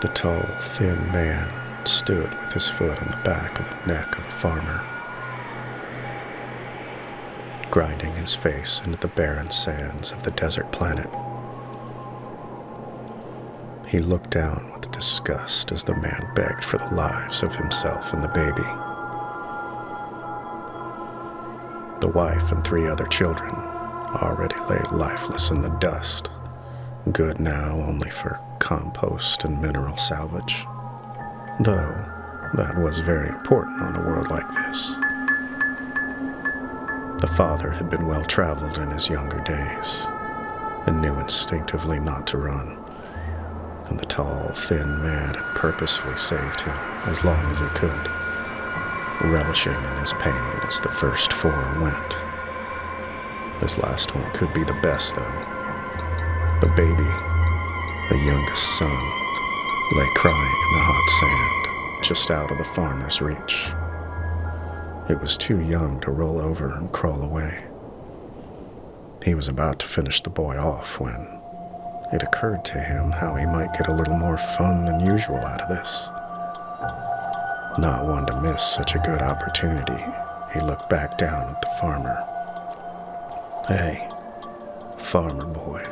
The tall, thin man stood with his foot on the back of the neck of the farmer, grinding his face into the barren sands of the desert planet. He looked down with disgust as the man begged for the lives of himself and the baby. The wife and 3 other children already lay lifeless in the dust, good now only for compost and mineral salvage, though that was very important on a world like this. The father had been well-traveled in his younger days and knew instinctively not to run, and the tall, thin man had purposefully saved him as long as he could, relishing in his pain as the first 4 went. This last one could be the best, though. The baby, the youngest son, lay crying in the hot sand, just out of the farmer's reach. It was too young to roll over and crawl away. He was about to finish the boy off when it occurred to him how he might get a little more fun than usual out of this. Not one to miss such a good opportunity, he looked back down at the farmer. "Hey, farmer boy."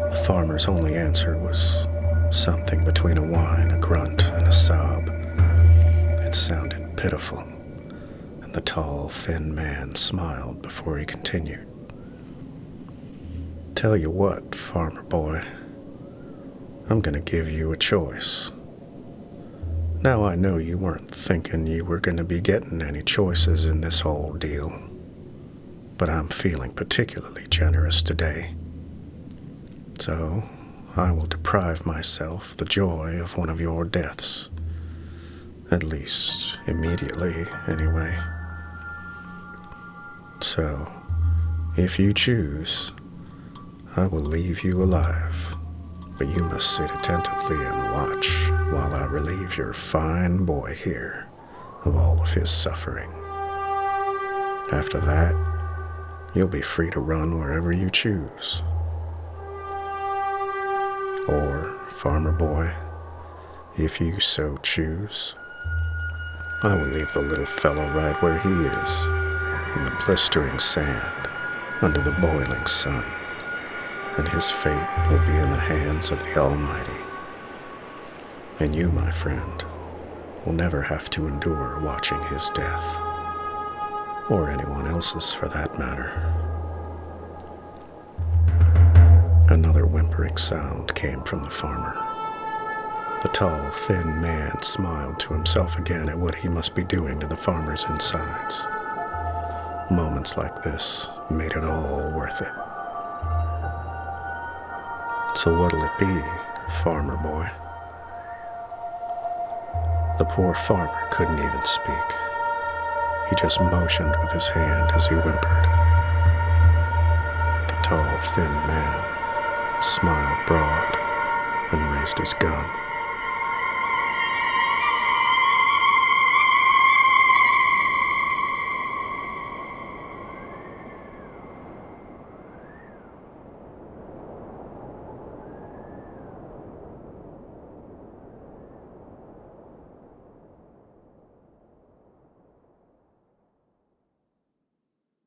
The farmer's only answer was something between a whine, a grunt, and a sob. It sounded pitiful, and the tall, thin man smiled before he continued. "Tell you what, farmer boy, I'm gonna give you a choice. Now I know you weren't thinking you were gonna be getting any choices in this whole deal, but I'm feeling particularly generous today. So I will deprive myself the joy of one of your deaths, at least immediately anyway. So, if you choose, I will leave you alive, but you must sit attentively and watch while I relieve your fine boy here of all of his suffering. After that, you'll be free to run wherever you choose. Or, farmer boy, if you so choose, I will leave the little fellow right where he is, in the blistering sand, under the boiling sun, and his fate will be in the hands of the Almighty. And you, my friend, will never have to endure watching his death, or anyone else's for that matter." Another whimpering sound came from the farmer. The tall, thin man smiled to himself again at what he must be doing to the farmer's insides. Moments like this made it all worth it. "So what'll it be, farmer boy?" The poor farmer couldn't even speak. He just motioned with his hand as he whimpered. The tall, thin man smiled broad and raised his gun.